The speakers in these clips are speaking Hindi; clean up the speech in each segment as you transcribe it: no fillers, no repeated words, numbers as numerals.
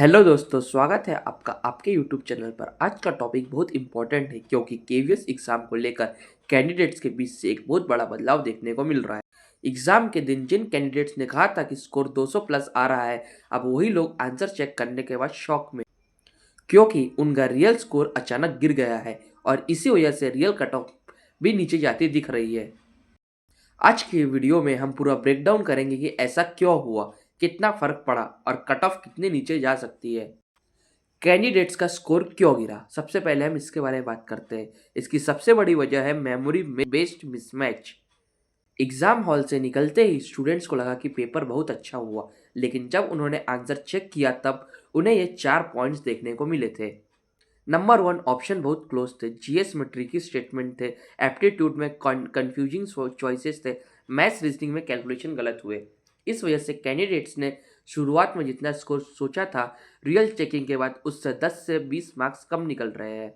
हेलो दोस्तों, स्वागत है आपका आपके यूट्यूब चैनल पर। आज का टॉपिक बहुत इंपॉर्टेंट है क्योंकि केवीएस एग्जाम को लेकर कैंडिडेट्स के बीच से एक बहुत बड़ा बदलाव देखने को मिल रहा है। एग्जाम के दिन जिन कैंडिडेट्स ने कहा था कि स्कोर 200 प्लस आ रहा है, अब वही लोग आंसर चेक करने के बाद शॉक में, क्योंकि उनका रियल स्कोर अचानक गिर गया है और इसी वजह से रियल कट ऑफ भी नीचे जाती दिख रही है। आज की वीडियो में हम पूरा ब्रेकडाउन करेंगे कि ऐसा क्यों हुआ, कितना फर्क पड़ा और कट ऑफ कितने नीचे जा सकती है। कैंडिडेट्स का स्कोर क्यों गिरा, सबसे पहले हम इसके बारे में बात करते हैं। इसकी सबसे बड़ी वजह है memory based mismatch. Exam hall से निकलते ही स्टूडेंट्स को लगा कि पेपर बहुत अच्छा हुआ, लेकिन जब उन्होंने आंसर चेक किया तब उन्हें ये 4 पॉइंट्स देखने को मिले थे। नंबर 1, ऑप्शन बहुत क्लोज थे। जीएस में ट्रिकी स्टेटमेंट थे, एप्टीट्यूड में कंफ्यूजिंग चॉइसेस थे, मैथ्स रीजनिंग में कैलकुलेशन गलत हुए। इस वजह से कैंडिडेट्स ने शुरुआत में जितना स्कोर सोचा था, रियल चेकिंग के बाद उससे 10 से 20 मार्क्स कम निकल रहे हैं।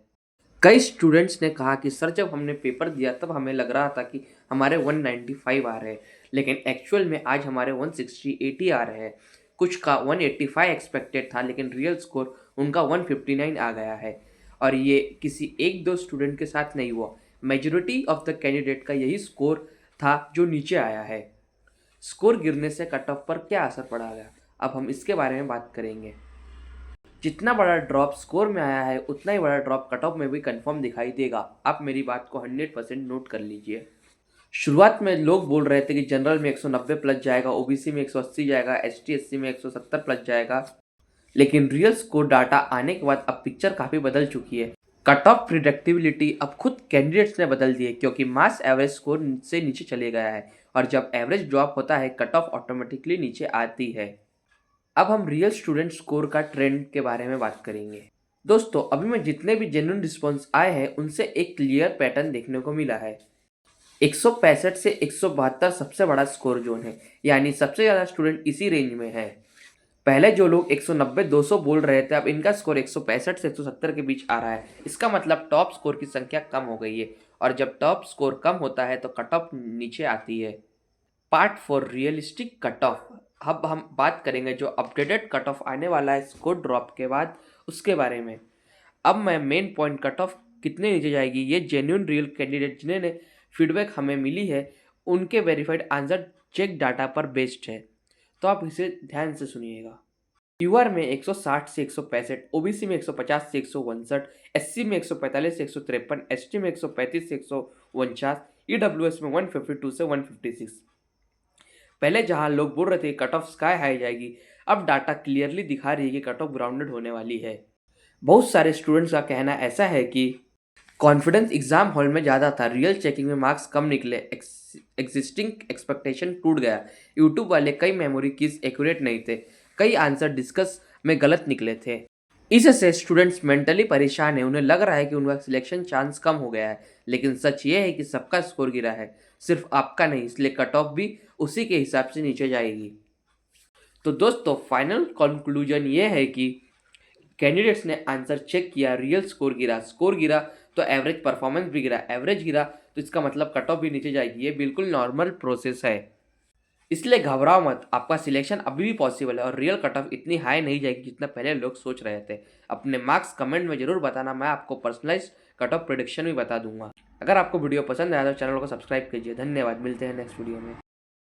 कई स्टूडेंट्स ने कहा कि सर, जब हमने पेपर दिया तब हमें लग रहा था कि हमारे 195 आ रहे हैं, लेकिन एक्चुअल में आज हमारे 160 80 आ रहे हैं। कुछ का 185 एक्सपेक्टेड था, लेकिन रियल स्कोर उनका 159 आ गया है। और ये किसी एक दो स्टूडेंट के साथ नहीं हुआ, मेजोरिटी ऑफ द कैंडिडेट का यही स्कोर था जो नीचे आया है। स्कोर गिरने से कट ऑफ पर क्या असर पड़ा गया, अब हम इसके बारे में बात करेंगे। जितना बड़ा ड्रॉप स्कोर में आया है, उतना ही बड़ा ड्रॉप कट ऑफ में भी कंफर्म दिखाई देगा। आप मेरी बात को 100% नोट कर लीजिए। शुरुआत में लोग बोल रहे थे कि जनरल में 190 प्लस जाएगा, ओबीसी में 180 जाएगा, एसटी एससी में 170 प्लस जाएगा, लेकिन रियल स्कोर डाटा आने के बाद अब पिक्चर काफ़ी बदल चुकी है। कट ऑफ प्रिडिक्टिबिलिटी अब खुद कैंडिडेट्स ने बदल दी है, क्योंकि मास एवरेज स्कोर से नीचे चले गया है और जब एवरेज ड्रॉप होता है, कट ऑफ ऑटोमेटिकली नीचे आती है। अब हम रियल स्टूडेंट स्कोर का ट्रेंड के बारे में बात करेंगे। दोस्तों, अभी में जितने भी जेन्युइन रिस्पॉन्स आए हैं, उनसे एक क्लियर पैटर्न देखने को मिला है। 165 से 172 सबसे बड़ा स्कोर जोन है, यानी सबसे ज़्यादा स्टूडेंट इसी रेंज में है। पहले जो लोग 190 200 बोल रहे थे, अब इनका स्कोर 165 से 170 के बीच आ रहा है। इसका मतलब टॉप स्कोर की संख्या कम हो गई है, और जब टॉप स्कोर कम होता है तो कट ऑफ नीचे आती है। Part 4, realistic cut off. अब हम बात करेंगे जो अपडेटेड कट ऑफ आने वाला है स्कोर ड्रॉप के बाद, उसके बारे में। अब मैं मेन पॉइंट, कट ऑफ कितने नीचे जाएगी, ये जेन्युइन रियल कैंडिडेट जिन्हें फीडबैक हमें मिली है, उनके वेरीफाइड आंसर चेक डाटा पर बेस्ड है। तो आप इसे ध्यान से सुनिएगा। यूआर में 160 से 165, ओबीसी में 150 से 159, एससी में 145 से 153, एसटी में 135 से 149, ईडब्ल्यूएस में 152 से 156। पहले जहां लोग बोल रहे थे कट ऑफ स्काई हाई जाएगी, अब डाटा क्लियरली दिखा रही है कि कट ऑफ ग्राउंडेड होने वाली है। बहुत सारे स्टूडेंट्स का कहना ऐसा है कि कॉन्फिडेंस एग्जाम हॉल में ज़्यादा था, रियल चेकिंग में मार्क्स कम निकले, एग्जिस्टिंग एक्सपेक्टेशन टूट गया। यूट्यूब वाले कई मेमोरी कीज एक्यूरेट नहीं थे, कई आंसर डिस्कस में गलत निकले थे। इससे स्टूडेंट्स मेंटली परेशान है, उन्हें लग रहा है कि उनका सिलेक्शन चांस कम हो गया है, लेकिन सच ये है कि सबका स्कोर गिरा है, सिर्फ आपका नहीं, इसलिए कट ऑफ भी उसी के हिसाब से नीचे जाएगी। तो दोस्तों, फाइनल कंक्लूजन ये है कि कैंडिडेट्स ने आंसर चेक किया, रियल स्कोर गिरा तो एवरेज परफॉर्मेंस भी गिरा, एवरेज गिरा तो इसका मतलब कट ऑफ भी नीचे जाएगी। ये बिल्कुल नॉर्मल प्रोसेस है, इसलिए घबराओ मत, आपका सिलेक्शन अभी भी पॉसिबल है और रियल कट ऑफ इतनी हाई नहीं जाएगी जितना पहले लोग सोच रहे थे। अपने मार्क्स कमेंट में जरूर बताना, मैं आपको पर्सनलाइज कट ऑफ प्रेडिक्शन भी बता दूंगा। अगर आपको वीडियो पसंद आया तो चैनल को सब्सक्राइब कीजिए। धन्यवाद, मिलते हैं नेक्स्ट वीडियो में।